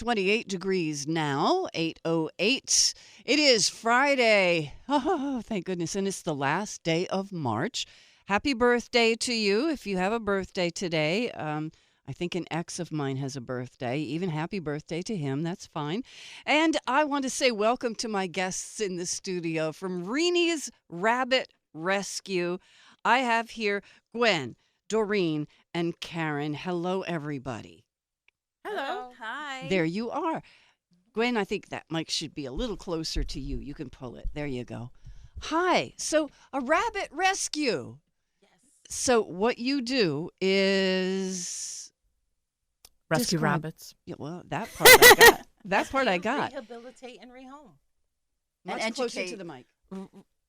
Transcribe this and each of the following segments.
28 degrees now, 8:08. It is Friday. Oh, thank goodness. And it's the last day of March. Happy birthday to you if you have a birthday today. I think an ex of mine has a birthday. Even happy birthday to him. That's fine. And I want to say welcome to my guests in the studio from Reenies Rabbit Rescue. I have here Gwen, Doreen, and Karen. Hello, everybody. Hello. Hi. There you are. Gwen, I think that mic should be a little closer to you. You can pull it. There you go. Hi. So, a rabbit rescue. Yes. So, what you do is Rescue describe- rabbits. Yeah, well, that part I got. That part I got. Rehabilitate and rehome. Much and closer educate. to the mic.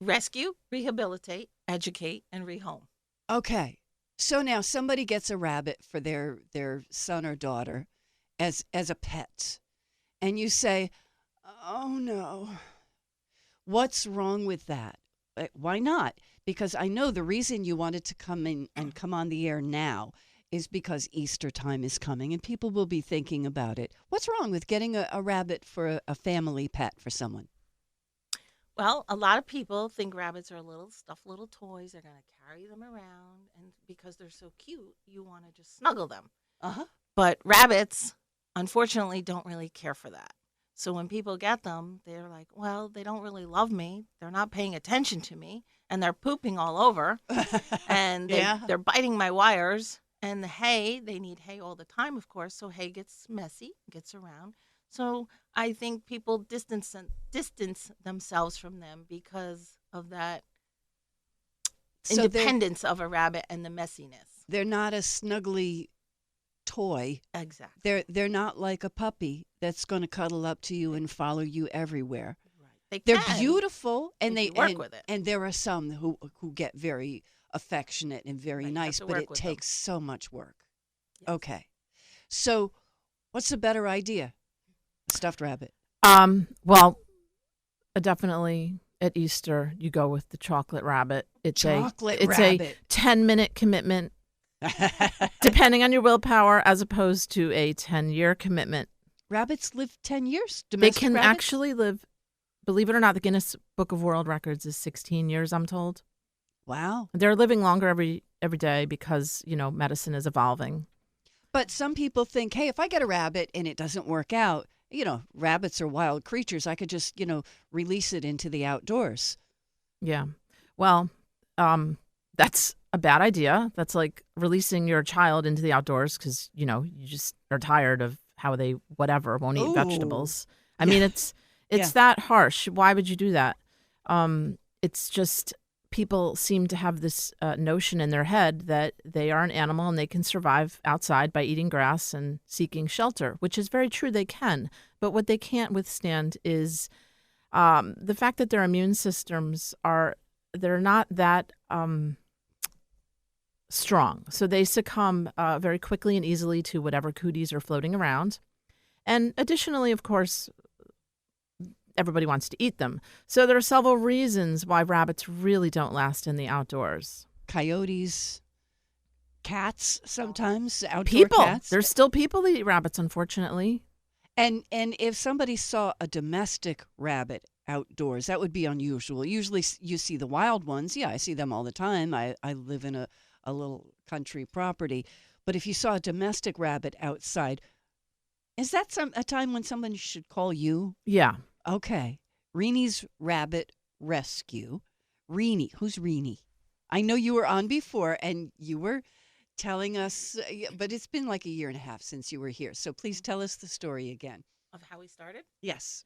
Rescue, rehabilitate, educate, and rehome. Okay. So now somebody gets a rabbit for their son or daughter as a pet. And you say, "Oh no. What's wrong with that?" Why not? Because I know the reason you wanted to come in and come on the air now is because Easter time is coming and people will be thinking about it. What's wrong with getting a rabbit for a family pet for someone? Well, a lot of people think rabbits are little stuffed little toys. They're going to carry them around. And because they're so cute, you want to just snuggle them. Uh-huh. But rabbits, unfortunately, don't really care for that. So when people get them, they're like, well, they don't really love me. They're not paying attention to me. And they're pooping all over. And they're biting my wires. And the hay, they need hay all the time, of course. So hay gets messy, gets around. So I think people distance themselves from them because of that So independence of a rabbit and the messiness. they're not a snuggly toy. Exactly. They're not like a puppy that's going to cuddle up to you and follow you everywhere. Right. They're can. beautiful, and if they you work and, with it. and there are some who get very affectionate and very Right, you have nice, to but work it with them. takes so much work. Yes. Okay, so what's a better idea? A stuffed rabbit. Well, definitely at Easter you go with the chocolate rabbit. It's Chocolate a rabbit. 10-minute commitment, depending on your willpower, as opposed to a 10-year commitment. Rabbits live 10 years. They Domestic can rabbits? actually live. Believe it or not, the Guinness Book of World Records is 16 years. I'm told Wow. they're living longer every day because medicine is evolving. But some people think, hey, if I get a rabbit and it doesn't work out, rabbits are wild creatures. I could just, release it into the outdoors. Yeah. Well, that's a bad idea. That's like releasing your child into the outdoors because, you just are tired of how they won't eat Ooh. vegetables. I Yeah. mean, it's Yeah. that harsh. Why would you do that? It's just people seem to have this notion in their head that they are an animal and they can survive outside by eating grass and seeking shelter, which is very true. They can. But what they can't withstand is the fact that their immune systems they're not that strong. So they succumb very quickly and easily to whatever cooties are floating around. And additionally, of course, everybody wants to eat them. So there are several reasons why rabbits really don't last in the outdoors. Coyotes, cats, sometimes outdoor People. cats. There's still people that eat rabbits, unfortunately. And if somebody saw a domestic rabbit outdoors, that would be unusual. Usually you see the wild ones. Yeah, I see them all the time. I live in a little country property. But if you saw a domestic rabbit outside, is that a time when someone should call you? Yeah. Okay. Reenies Rabbit Rescue. Reenie. Who's Reenie? I know you were on before and you were telling us, but it's been like a year and a half since you were here. So please tell us the story again. Of how we started? Yes.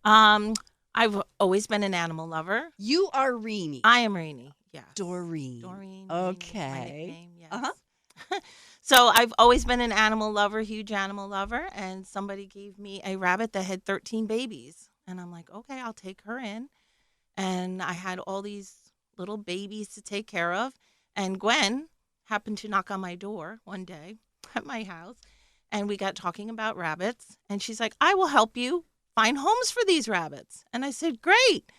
I've always been an animal lover. You are Reenie. I am Reenie. Yes. Doreen. Doreen. Okay. Reenie is my nickname. Yes. Uh-huh. So I've always been an animal lover, huge animal lover, and somebody gave me a rabbit that had 13 babies. And I'm like, okay, I'll take her in. And I had all these little babies to take care of. And Gwen happened to knock on my door one day at my house. And we got talking about rabbits. And she's like, I will help you find homes for these rabbits. And I said, great.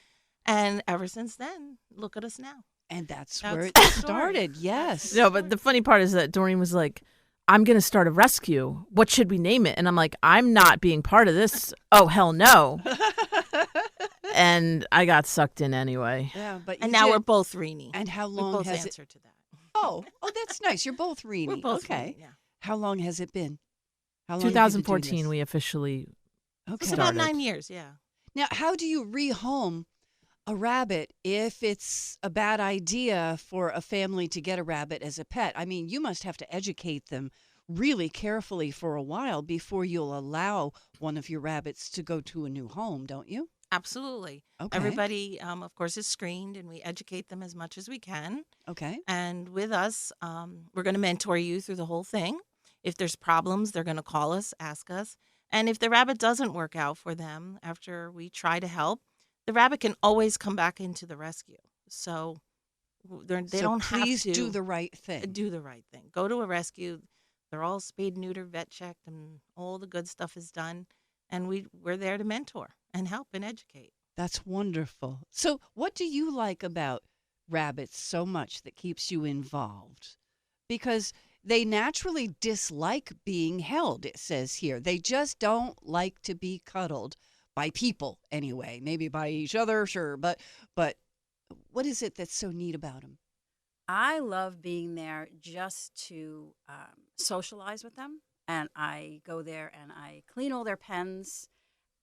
And ever since then, look at us now. And that's That's where it the story. started. Yes. No, but the funny part is that Doreen was like, I'm going to start a rescue. What should we name it? And I'm like, I'm not being part of this. Oh, hell no. And I got sucked in anyway. Yeah, but And now we're both Reenie. And how We long both has it? answer to that. Oh, that's nice. You're both Reenie. We're both okay. Reenie, yeah. How long has it been? How long have you been doing 2014, this? we officially Okay. It's about started. 9 years, yeah. Now, how do you rehome a rabbit if it's a bad idea for a family to get a rabbit as a pet? I mean, you must have to educate them really carefully for a while before you'll allow one of your rabbits to go to a new home, don't you? Absolutely. Okay. Everybody, of course, is screened, and we educate them as much as we can. Okay. And with us, we're going to mentor you through the whole thing. If there's problems, they're going to call us, ask us. And if the rabbit doesn't work out for them after we try to help, the rabbit can always come back into the rescue. So they don't have please to do the right thing. do the right thing. Go to a rescue. They're all spayed, neutered, vet checked, and all the good stuff is done. And we're there to mentor and help and educate. That's wonderful. So, what do you like about rabbits so much that keeps you involved? Because they naturally dislike being held, it says here. They just don't like to be cuddled by people anyway. Maybe by each other, sure. But what is it that's so neat about them? I love being there just to socialize with them. And I go there and I clean all their pens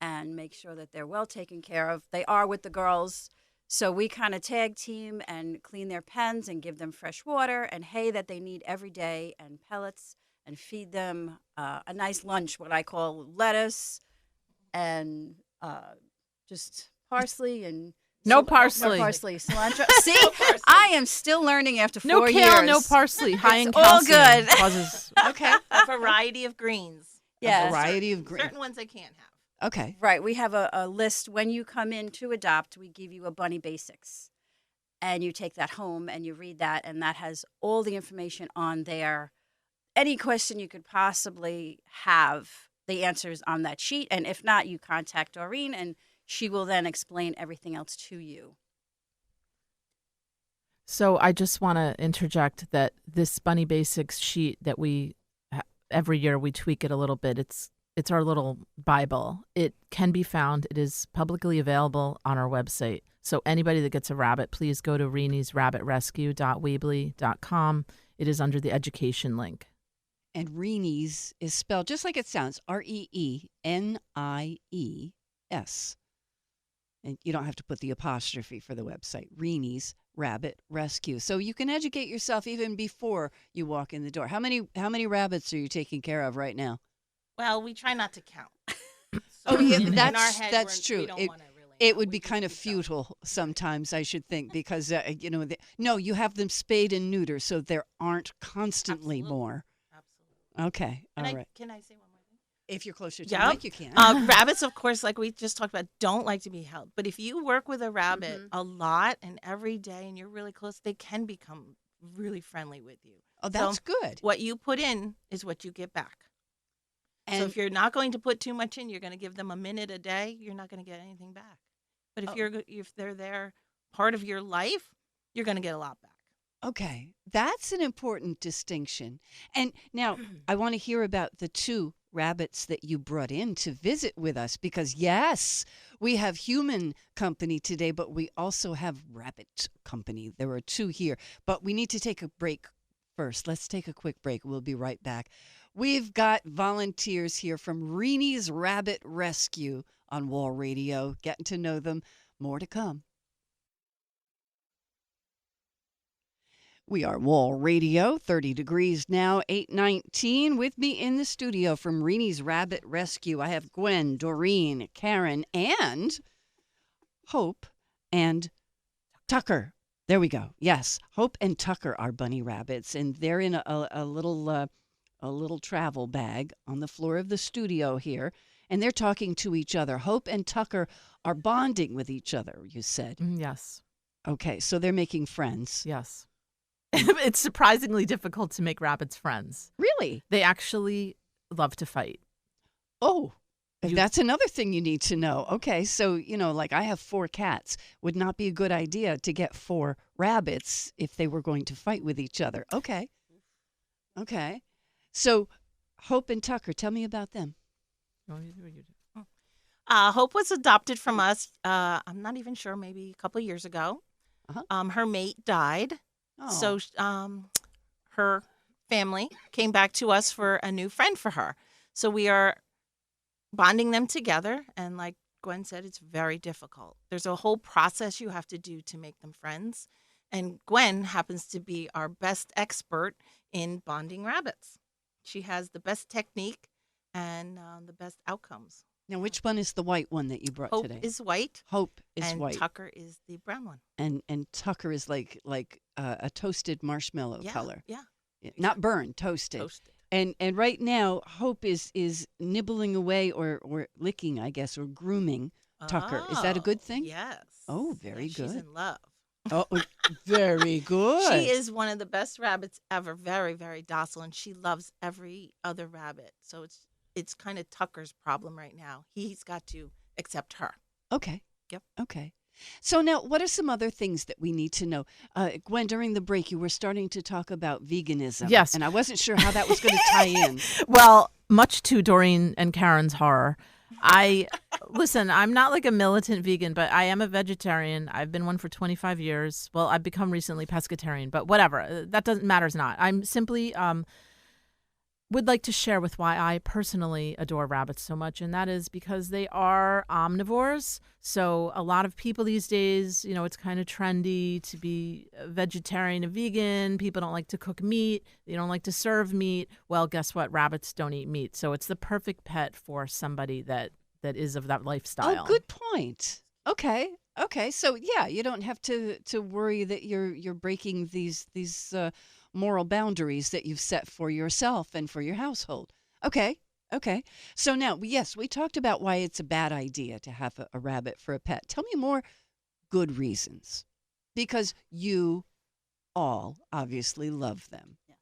and make sure that they're well taken care of. They are with the girls. So we kind of tag team and clean their pens and give them fresh water and hay that they need every day and pellets and feed them a nice lunch, what I call lettuce and just parsley and No parsley. No parsley, cilantro. See, I am still learning after 4 No years. kale, no parsley. High in It's all calcium. good. Causes Okay. A variety of greens. Yes. A variety of green. Certain ones they can't have. Okay. Right. We have a list. When you come in to adopt, we give you a bunny basics. And you take that home and you read that, and that has all the information on there. Any question you could possibly have, the answers on that sheet. And if not, you contact Doreen, and she will then explain everything else to you. So I just want to interject that this Bunny Basics sheet that we every year we tweak it a little bit. It's our little Bible. It can be found. It is publicly available on our website. So anybody that gets a rabbit, please go to reeniesrabbitrescue.weebly.com. It is under the education link. And Reenies is spelled just like it sounds, Reenies. And you don't have to put the apostrophe for the website, Reenies Rabbit Rescue. So you can educate yourself even before you walk in the door. How many rabbits are you taking care of right now? Well, we try not to count. Oh, yeah, in our that's head, true. We don't wanna really It know. would We be just kind of keep going. futile sometimes, I should think, because, no, you have them spayed and neutered, so there aren't constantly Absolutely. more. Absolutely. Okay, all right. Can I say one more thing? If you're closer to Yeah. the mic, you can. Rabbits, of course, like we just talked about, don't like to be held. But if you work with a rabbit Mhm. a lot and every day and you're really close, they can become really friendly with you. Oh, that's good. What you put in is what you get back. So And if you're not going to put too much in, you're going to give them a minute a day, you're not going to get anything back. But if Oh. if they're there part of your life, you're going to get a lot back. okay, that's an important distinction. And now I want to hear about the 2 rabbits that you brought in to visit with us, because yes, we have human company today, but we also have rabbit company. There are 2 here, but we need to take a break first. Let's take a quick break. We'll be right back. We've got volunteers here from Reenies Rabbit Rescue on Wall Radio. Getting to know them. More to come. We are Wall Radio, 30 degrees now, 8:19. With me in the studio from Reenies Rabbit Rescue, I have Gwen, Doreen, Karen, and Hope and Tucker. There we go. Yes, Hope and Tucker are bunny rabbits, and they're in a little travel bag on the floor of the studio here, and they're talking to each other. Hope and Tucker are bonding with each other, you said. Yes. Okay, so they're making friends. Yes. It's surprisingly difficult to make rabbits friends. Really? They actually love to fight. Oh, You- that's another thing you need to know. Okay, so, like I have 4 cats. Would not be a good idea to get 4 rabbits if they were going to fight with each other. Okay. So Hope and Tucker, tell me about them. Hope was adopted from us. I'm not even sure, maybe a couple of years ago. Uh-huh. Her mate died, Oh. so her family came back to us for a new friend for her. So we are bonding them together, and like Gwen said, it's very difficult. There's a whole process you have to do to make them friends, and Gwen happens to be our best expert in bonding rabbits. She has the best technique and the best outcomes. Now, which one is the white one that you brought Hope today? is white, Hope is and white. Tucker is the brown one. And Tucker is like a toasted marshmallow color. Yeah, Not burned, toasted. toasted. And right now, Hope is nibbling away or licking, I guess, or grooming Tucker. Is that a good thing? Yes. Oh, very Yes, good. She's in love. Oh, very good. She is one of the best rabbits ever. Very, very docile, and she loves every other rabbit. So it's kind of Tucker's problem right now. He's got to accept her. Okay. Yep. Okay. So now, what are some other things that we need to know? Gwen, during the break, you were starting to talk about veganism. Yes. And I wasn't sure how that was going to tie in. Well, much to Doreen and Karen's horror, listen, I'm not like a militant vegan, but I am a vegetarian. I've been one for 25 years. Well, I've become recently pescatarian, but whatever. That doesn't matters not. I'm simply would like to share with why I personally adore rabbits so much, and that is because they are omnivores. So a lot of people these days, it's kind of trendy to be a vegetarian, a vegan. People don't like to cook meat. They don't like to serve meat. Well, guess what? Rabbits don't eat meat. So it's the perfect pet for somebody that is of that lifestyle. Oh, good point. Okay. So yeah, you don't have to worry that you're breaking these moral boundaries that you've set for yourself and for your household. Okay. So now, yes, we talked about why it's a bad idea to have a rabbit for a pet. Tell me more good reasons, because you all obviously love them. Yes.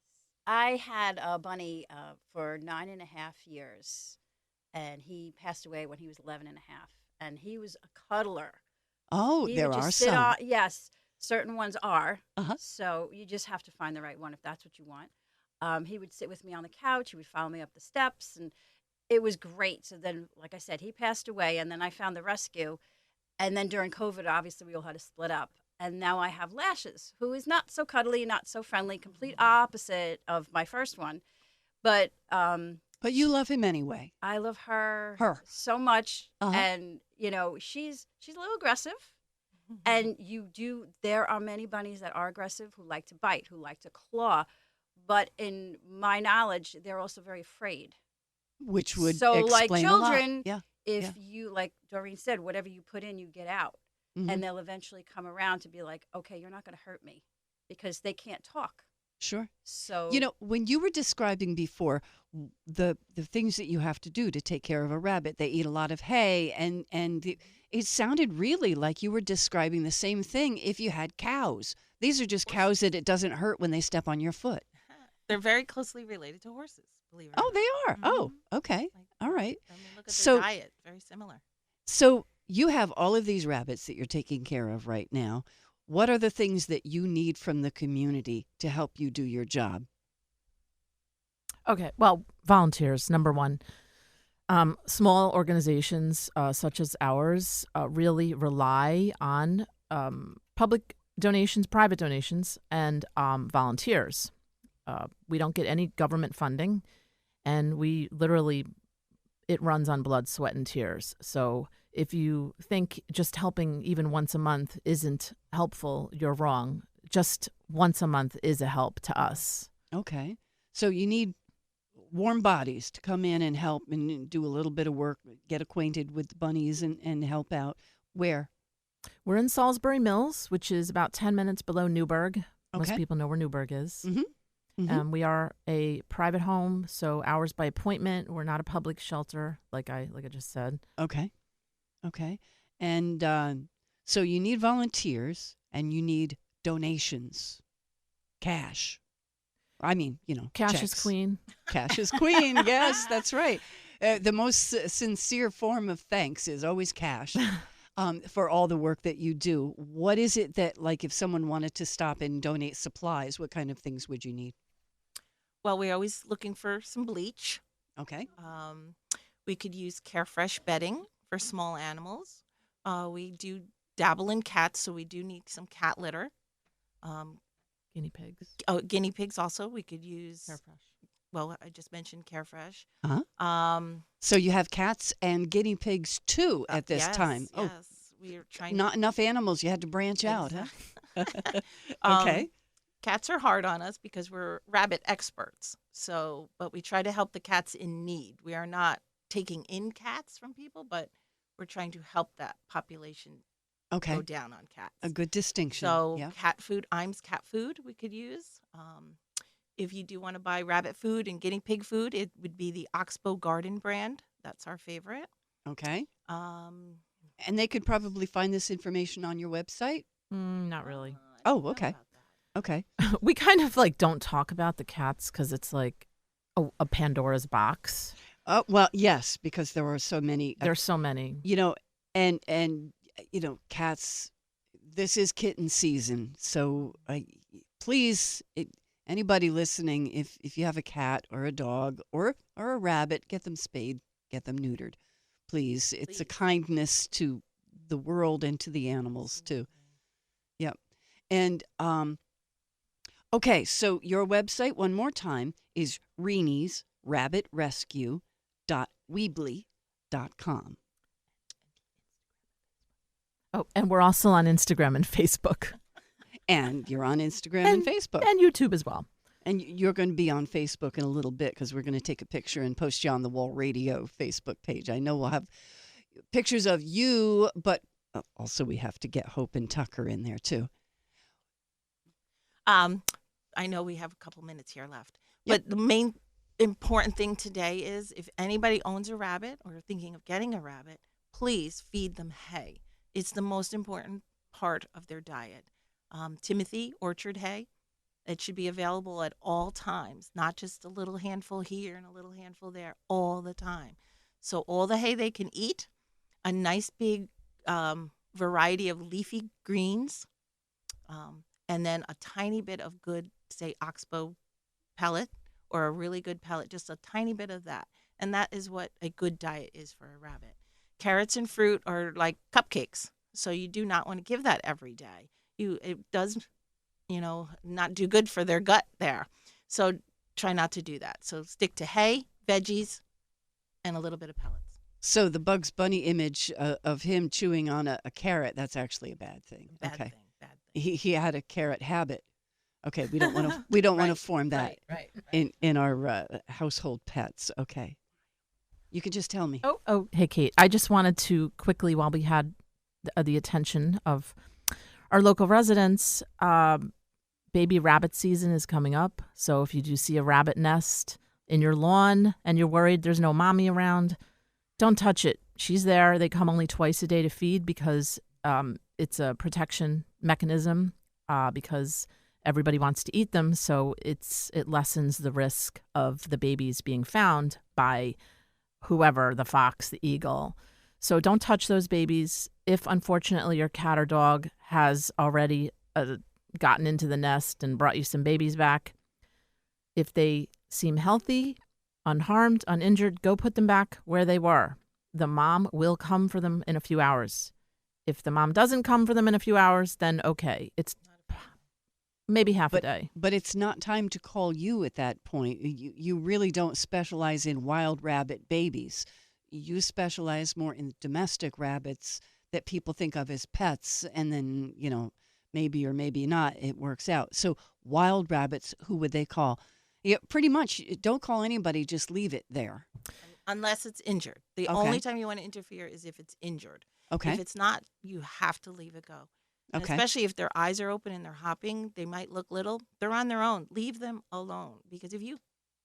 I had a bunny for 9.5 years, and he passed away when he was 11.5, and he was a cuddler. Oh, He there would are just sit some. on- yes, certain ones are. Uh-huh. So you just have to find the right one if that's what you want. He would sit with me on the couch. He would follow me up the steps, and it was great. So then, like I said, he passed away, and then I found the rescue. And then during COVID, obviously, we all had to split up. And now I have Lashes, who is not so cuddly, not so friendly, complete opposite of my first one. But you love him anyway. I love her so much. Uh-huh. And, she's a little aggressive. And there are many bunnies that are aggressive, who like to bite, who like to claw. But in my knowledge, they're also very afraid. Which would so like explain a lot. children, Yeah. if you, like Doreen said, whatever you put in, you get out. Mhm. And they'll eventually come around to be like, okay, you're not going to hurt me, because they can't talk. Sure. So When you were describing before the things that you have to do to take care of a rabbit, they eat a lot of hay, and it sounded really like you were describing the same thing if you had cows. These are just cows that it doesn't hurt when they step on your foot. They're very closely related to horses, believe it or Oh, not. they are. Mhm. Oh, okay. All right. I mean, look at So- their diet, very similar. So you have all of these rabbits that you're taking care of right now. What are the things that you need from the community to help you do your job? Okay, well, volunteers, number one. Small organizations such as ours really rely on public donations, private donations, and volunteers. We don't get any government funding, and it runs on blood, sweat, and tears. So if you think just helping even once a month isn't helpful, you're wrong. Just once a month is a help to us. Okay. So you need warm bodies to come in and help and do a little bit of work, get acquainted with the bunnies and help out. Where? We're in Salisbury Mills, which is about 10 minutes below Newburgh. Most Okay. people know where Newburgh is. Mm-hmm. Mm-hmm. We are a private home, so hours by appointment. We're not a public shelter, like I just said. Okay. And so you need volunteers and you need donations. Cash. I mean, Cash checks. is queen. Cash is queen. Yes, that's right. The most sincere form of thanks is always cash for all the work that you do. What is it that, like, if someone wanted to stop and donate supplies, what kind of things would you need? Well, we're always looking for some bleach. Okay. We could use Carefresh bedding for small animals. We do dabble in cats, so we do need some cat litter. Um, Guinea pigs. Guinea pigs also. We could use. Carefresh. Well, I just mentioned Carefresh. Uh-huh. Um, So you have cats and guinea pigs too at this yes, time. Oh, yes. We are trying. not enough animals. You had to branch out, huh? Exact- Okay. Cats are hard on us because we're rabbit experts. So, but we try to help the cats in need. We are not taking in cats from people, but we're trying to help that population Okay. go down on cats. A good distinction. So yeah. cat food, Iams cat food we could use. If you do want to buy rabbit food and guinea pig food, it would be the Oxbow Garden brand. That's our favorite. Okay. Um, And they could probably find this information on your website. Not really. I Oh, don't know okay. about that. Okay. We kind of like don't talk about the cats because it's like a Pandora's box. Oh, well, yes, because there are so many. There's so many. And cats. This is kitten season, so please, anybody listening, if you have a cat or a dog or a rabbit, get them spayed, get them neutered, please. It's a Please. kindness to the world and to the animals too. Yep. And okay, so your website one more time is Reenies Rabbit Rescue.weebly.com. Oh, and we're also on Instagram and Facebook And you're on Instagram and Facebook. and YouTube as well. And you're going to be on Facebook in a little bit because we're going to take a picture and post you on the Wall Radio Facebook page. I know we'll have pictures of you, but also we have to get Hope and Tucker in there too. I know we have a couple minutes here left, but the main important thing today is if anybody owns a rabbit or thinking of getting a rabbit, please feed them hay. It's the most important part of their diet. Timothy orchard hay. It should be available at all times, not just a little handful here and a little handful there, all the time. So all the hay they can eat, a nice big variety of leafy greens, and then a tiny bit of good, say, oxbow pellet or a really good pellet, just a tiny bit of that. And that is what a good diet is for a rabbit. Carrots and fruit are like cupcakes, so you do not want to give that every day. It does, not do good for their gut there. So try not to do that. So stick to hay, veggies, and a little bit of pellets. So the Bugs Bunny image of him chewing on a carrot, that's actually a bad thing. Bad Okay. thing, bad thing. He had a carrot habit. Okay, we don't want to want to form that Right. in our household pets. Okay. You can just tell me. Oh, hey, Kate. I just wanted to quickly, while we had the attention of our local residents, baby rabbit season is coming up. So if you do see a rabbit nest in your lawn and you're worried there's no mommy around, don't touch it. She's there. They come only twice a day to feed because it's a protection mechanism because everybody wants to eat them. So it lessens the risk of the babies being found by whoever, the fox, the eagle. So don't touch those babies. If unfortunately your cat or dog has already gotten into the nest and brought you some babies back, if they seem healthy, unharmed, uninjured, go put them back where they were. The mom will come for them in a few hours. If the mom doesn't come for them in a few hours, then okay. It's maybe half a day. But it's not time to call you at that point. You really don't specialize in wild rabbit babies. You specialize more in domestic rabbits that people think of as pets, and then, maybe or maybe not, it works out. So wild rabbits, who would they call? Yeah, pretty much, don't call anybody, just leave it there. Unless it's injured. The Okay. only time you want to interfere is if it's injured. Okay. If it's not, you have to leave it go. And Okay. especially if their eyes are open and they're hopping, they might look little. They're on their own. Leave them alone. Because if you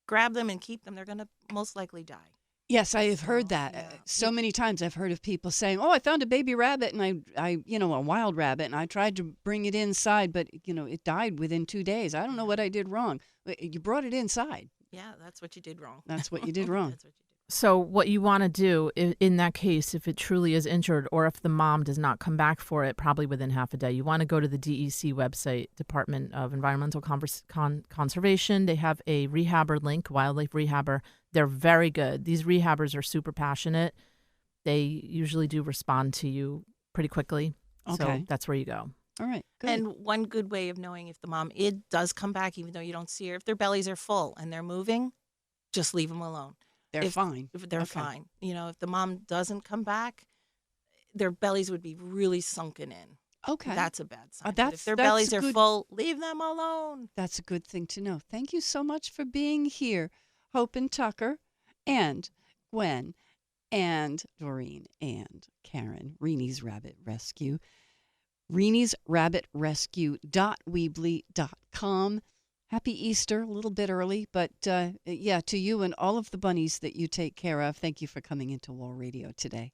grab them and keep them, they're going to most likely die. Yes, I have heard So, that. yeah. So many times I've heard of people saying, "Oh, I found a baby rabbit and I a wild rabbit and I tried to bring it inside, but it died within 2 days. I don't know what I did wrong." You brought it inside. Yeah, that's what you did wrong. That's what you did wrong. That's what you did So what you want to do in that case, if it truly is injured or if the mom does not come back for it, probably within half a day, you want to go to the DEC website, Department of Environmental Conservation. They have a rehabber link, wildlife rehabber. They're very good. These rehabbers are super passionate. They usually do respond to you pretty quickly. Okay. So that's where you go. All right. Good. And one good way of knowing if the mom does come back, even though you don't see her, if their bellies are full and they're moving, just leave them alone. They're fine. If they're Okay. fine. If the mom doesn't come back, their bellies would be really sunken in. Okay. That's a bad sign. But that's- if their that's bellies are good. full, leave them alone. That's a good thing to know. Thank you so much for being here, Hope and Tucker, and Gwen, and Doreen, and Karen. Reenies Rabbit Rescue. ReeniesRabbitRescue.weebly.com. Happy Easter, a little bit early, but yeah, to you and all of the bunnies that you take care of, thank you for coming into Wall Radio today.